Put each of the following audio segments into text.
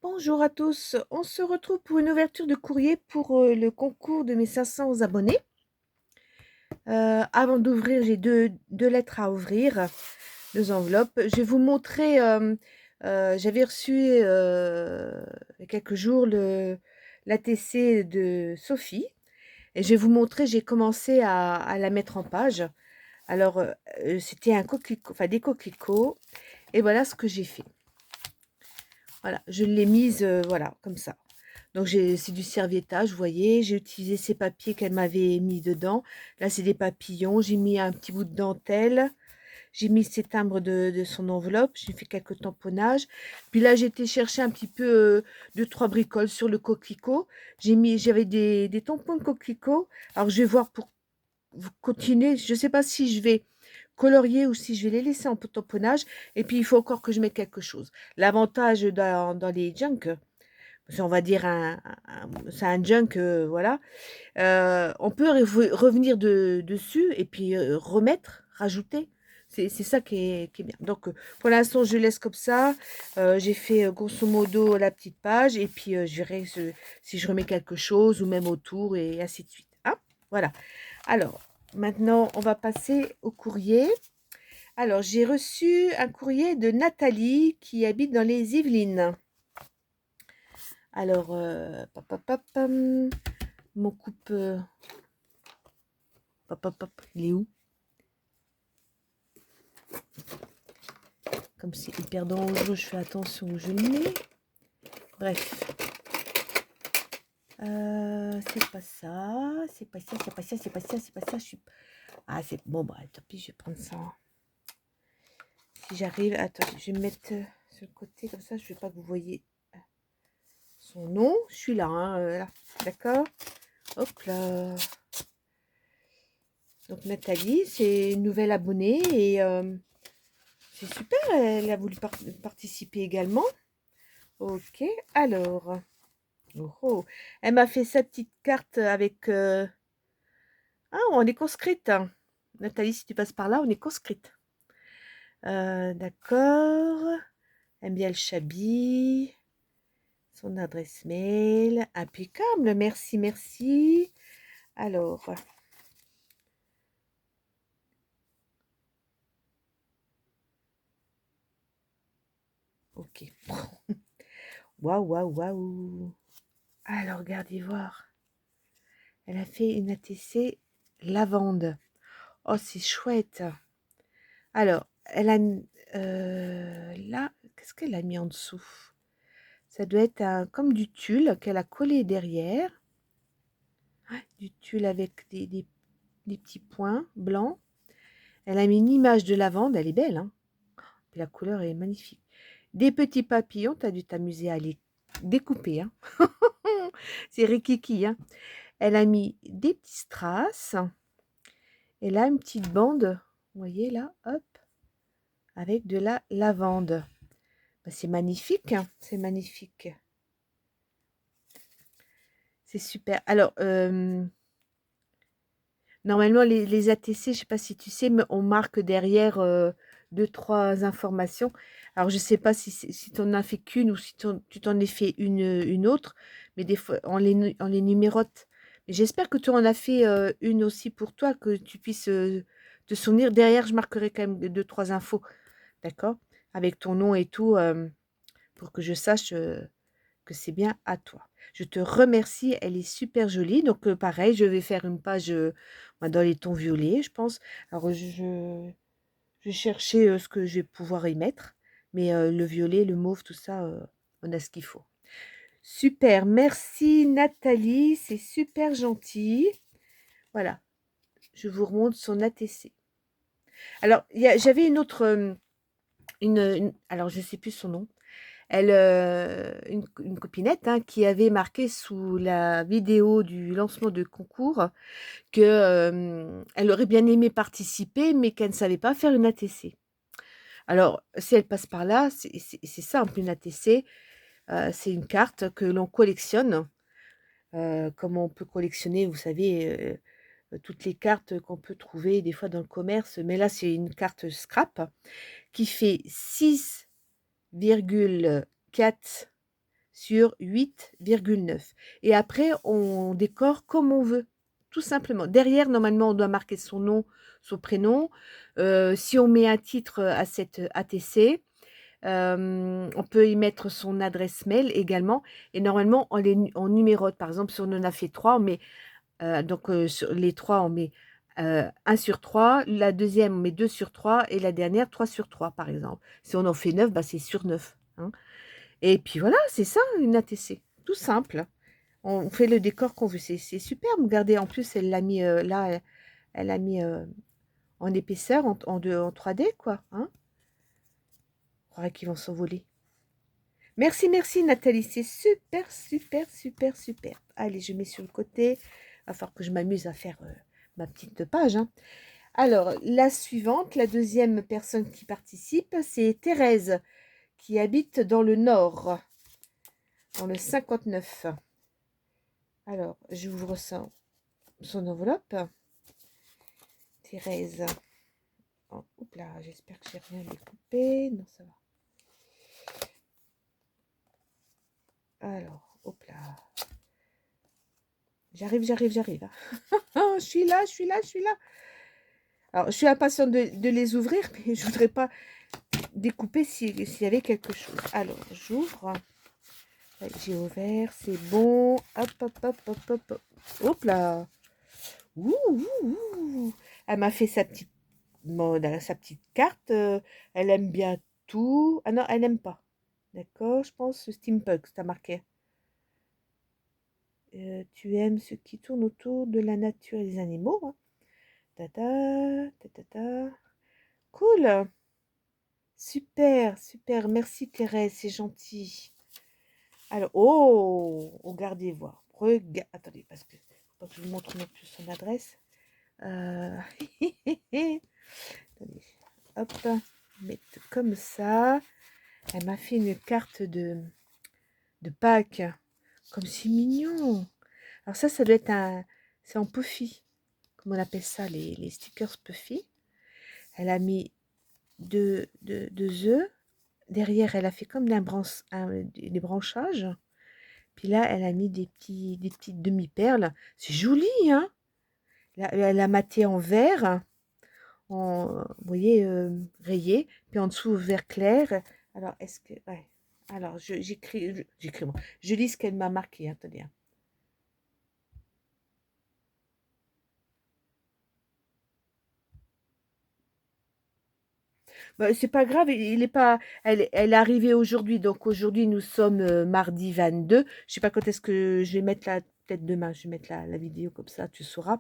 Bonjour à tous, on se retrouve pour une ouverture de courrier pour le concours de mes 500 abonnés. Avant d'ouvrir, j'ai deux lettres à ouvrir, deux enveloppes. Je vais vous montrer, j'avais reçu il y a quelques jours l'ATC de Sophie et je vais vous montrer, j'ai commencé à la mettre en page. Alors, c'était un coquelicot, enfin des coquelicots et voilà ce que j'ai fait. Voilà, je l'ai mise, voilà, comme ça. Donc c'est du serviettage, vous voyez, j'ai utilisé ces papiers qu'elle m'avait mis dedans. Là, c'est des papillons, j'ai mis un petit bout de dentelle, j'ai mis ces timbres de son enveloppe, j'ai fait quelques tamponnages. Puis là, j'ai été chercher un petit peu deux, trois bricoles sur le coquelicot. J'avais des tampons de coquelicot. Alors, je vais voir pour continuer. Je ne sais pas si je vais colorier ou si je vais les laisser en tamponnage. Et puis, il faut encore que je mette quelque chose. L'avantage dans les junk, on va dire c'est un junk, voilà. On peut revenir dessus et puis remettre, rajouter. C'est ça qui est bien. Donc, pour l'instant, je laisse comme ça. J'ai fait grosso modo la petite page et puis je verrai si je remets quelque chose ou même autour et ainsi de suite. Hein, voilà. Alors, maintenant, on va passer au courrier. Alors, j'ai reçu un courrier de Nathalie qui habite dans les Yvelines. Alors, mon coupe, il est où? Comme c'est hyper dangereux, je fais attention où je le mets. Bref. C'est pas ça, c'est pas ça, c'est pas ça, c'est pas ça, c'est pas ça. Ah, c'est bon, bah tant pis, je vais prendre ça. Si j'arrive, attends, je vais me mettre sur le côté comme ça, je veux pas que vous voyez son nom. Je suis là, hein, là. D'accord. Hop là. Donc Nathalie, c'est une nouvelle abonnée et c'est super, elle a voulu participer également. Ok, alors. Oh, oh. Elle m'a fait sa petite carte avec... Ah, on est conscrite. Hein. Nathalie, si tu passes par là, on est conscrite. D'accord. Aime bien le Chabi. Son adresse mail. Impeccable. Merci, merci. Alors. Ok. Waouh, waouh, waouh. Alors, regardez voir. Elle a fait une ATC lavande. Oh, c'est chouette. Alors, elle a... là, qu'est-ce qu'elle a mis en dessous? Ça doit être comme du tulle qu'elle a collé derrière. Ouais, du tulle avec des petits points blancs. Elle a mis une image de lavande. Elle est belle, hein? Puis la couleur est magnifique. Des petits papillons. Tu as dû t'amuser à les découper, hein? C'est rikiki, hein? Elle a mis des petits strass. Et là, une petite bande. Vous voyez là? Hop. Avec de la lavande. Ben, c'est magnifique, hein? C'est magnifique. C'est super. Alors, normalement, les ATC, je ne sais pas si tu sais, mais on marque derrière 2-3 informations. Alors, je ne sais pas si tu n'en as fait qu'une ou si tu t'en es fait une autre, mais des fois, on les numérote. Mais j'espère que tu en as fait une aussi pour toi, que tu puisses te souvenir. Derrière, je marquerai quand même 2-3 infos, d'accord? Avec ton nom et tout, pour que je sache que c'est bien à toi. Je te remercie, elle est super jolie. Donc, pareil, je vais faire une page dans les tons violets, je pense. Alors, je vais chercher ce que je vais pouvoir y mettre. Mais le violet, le mauve, tout ça, on a ce qu'il faut. Super, merci Nathalie, c'est super gentil. Voilà, je vous remonte son ATC. Alors, j'avais une autre, alors je ne sais plus son nom. Elle, une copinette hein, qui avait marqué sous la vidéo du lancement de concours que elle aurait bien aimé participer, mais qu'elle ne savait pas faire une ATC. Alors, si elle passe par là, c'est simple, une ATC, c'est une carte que l'on collectionne, comme on peut collectionner, vous savez, toutes les cartes qu'on peut trouver des fois dans le commerce, mais là, c'est une carte scrap qui fait 6,4 sur 8,9. Et après, on décore comme on veut, tout simplement. Derrière, normalement, on doit marquer son nom, son prénom. Si on met un titre à cette ATC, on peut y mettre son adresse mail également. Et normalement, on numérote. Par exemple, si on en a fait 3, on met donc sur les 3, on met 1 sur 3, la deuxième, on met 2 sur 3 et la dernière, 3 sur 3, par exemple. Si on en fait 9, bah, c'est sur 9, hein. Et puis voilà, c'est ça une ATC, tout simple. On fait le décor qu'on veut, c'est superbe. Regardez, en plus, elle l'a mis là, elle a mis en épaisseur, en 3D, quoi, hein. On croirait qu'ils vont s'envoler. Merci, merci Nathalie, c'est super, super, super, super. Allez, je mets sur le côté. Il va falloir que je m'amuse à faire ma petite page, hein. Alors, la suivante, la deuxième personne qui participe, c'est Thérèse, qui habite dans le Nord, dans le 59. Alors, j'ouvre son enveloppe. Thérèse. Oh, oups là, j'espère que j'ai rien découpé. Non, ça va. Alors, hop là. J'arrive, hein. Je suis là. Alors, je suis impatiente de les ouvrir, mais je voudrais pas découper s'il y avait quelque chose. Alors, j'ouvre. J'ai ouvert, c'est bon. Hop, hop, hop, hop, hop, hop. Hop là. Ouh, ouh, ouh. Elle m'a fait sa petite carte. Elle aime bien tout. Ah non, elle n'aime pas. D'accord, je pense steampunk, c'est marqué. Tu aimes ce qui tourne autour de la nature et des animaux, hein. Tata, tata. Cool. Super, super. Merci Thérèse, c'est gentil. Alors, oh, regardez voir. Attendez, parce que faut pas que je vous montre non plus son adresse. Attendez, hop, mettre comme ça. Elle m'a fait une carte de Pâques. Comme c'est mignon. Alors ça doit être c'est en puffy. Comment on appelle ça, les stickers puffy. Elle a mis deux œufs. Derrière, elle a fait comme des branchages. Puis là, elle a mis des petites demi-perles. C'est joli, hein? Elle a maté en vert, vous voyez, rayé. Puis en dessous, vert clair. Alors, est-ce que... Ouais. Alors, j'écris, moi. Je lis ce qu'elle m'a marqué. Attendez, hein. Bah, c'est pas grave, il est pas, elle est arrivée aujourd'hui, donc aujourd'hui nous sommes mardi 22. Je sais pas quand est-ce que je vais mettre peut-être demain, je vais mettre la vidéo comme ça, tu sauras.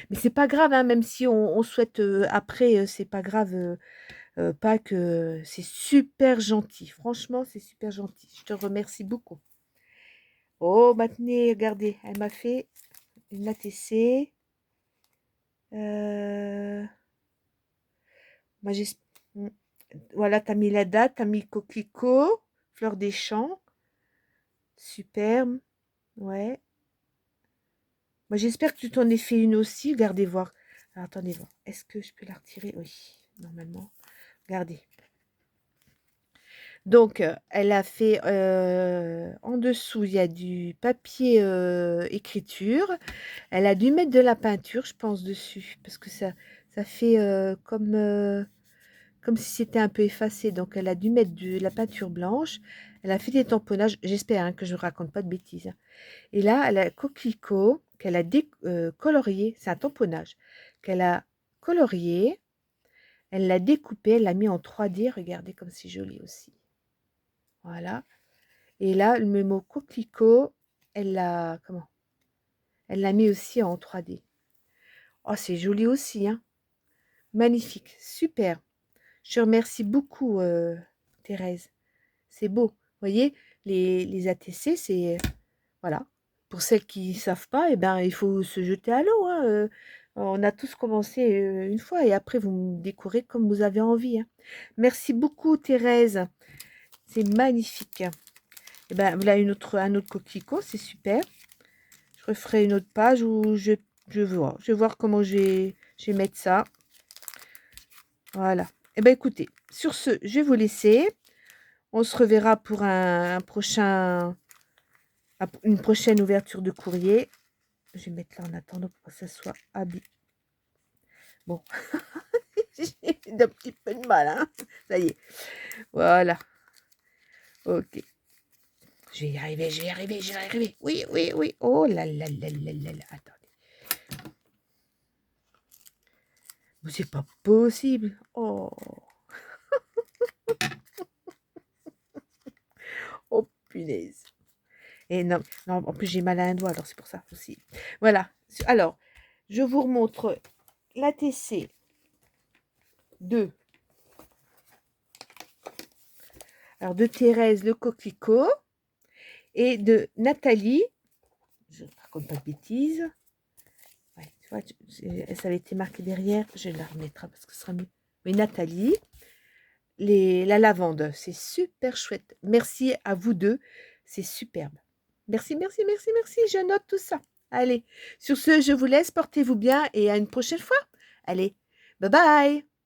Mais c'est pas grave, hein, même si on souhaite après, c'est pas grave, pas que c'est super gentil. Franchement, c'est super gentil. Je te remercie beaucoup. Oh, maintenant, regardez, elle m'a fait une ATC. Moi, j'espère. Voilà, t'as mis la date, t'as mis coquelicot, fleur des champs, superbe, ouais. Moi, j'espère que tu t'en es fait une aussi. Regardez voir. Alors, attendez voir. Est-ce que je peux la retirer? Oui, normalement. Regardez. Donc, elle a fait en dessous, il y a du papier écriture. Elle a dû mettre de la peinture, je pense, dessus, parce que ça fait comme si c'était un peu effacé. Donc, elle a dû mettre de la peinture blanche. Elle a fait des tamponnages. J'espère hein, que je ne raconte pas de bêtises, hein. Et là, elle a coquelicot qu'elle a colorié. C'est un tamponnage qu'elle a colorié. Elle l'a découpé. Elle l'a mis en 3D. Regardez comme c'est joli aussi. Voilà. Et là, le mot coquelicot, comment? Elle l'a mis aussi en 3D. Oh, c'est joli aussi, hein. Magnifique. Super. Je remercie beaucoup, Thérèse. C'est beau. Vous voyez, les ATC, c'est... Voilà. Pour celles qui ne savent pas, eh ben, il faut se jeter à l'eau, hein. On a tous commencé une fois et après, vous me décorez comme vous avez envie, hein. Merci beaucoup, Thérèse. C'est magnifique. Et ben, voilà un autre coquelicot, c'est super. Je referai une autre page où je vais voir comment je vais mettre ça. Voilà. Et ben, écoutez, sur ce, je vais vous laisser. On se reverra pour un prochain une prochaine ouverture de courrier. Je vais mettre là en attendant pour que ça soit habillé. Bon, j'ai un petit peu de mal, hein. Ça y est. Voilà. Ok. Je vais y arriver, je vais y arriver, je vais y arriver. Oui, oui, oui. Oh là là là là là là. Attendez. Mais c'est pas possible. Oh. Oh punaise. Et non, non, en plus j'ai mal à un doigt, alors c'est pour ça aussi. Voilà. Alors, je vous remontre l'ATC de, alors de Thérèse Le Coquelicot et de Nathalie. Je ne raconte pas de bêtises. Ouais, tu vois, ça avait été marqué derrière. Je la remettrai parce que ce sera mieux. Mais Nathalie, la lavande, c'est super chouette. Merci à vous deux, c'est superbe. Merci, merci, merci, merci. Je note tout ça. Allez, sur ce, je vous laisse. Portez-vous bien et à une prochaine fois. Allez, bye bye.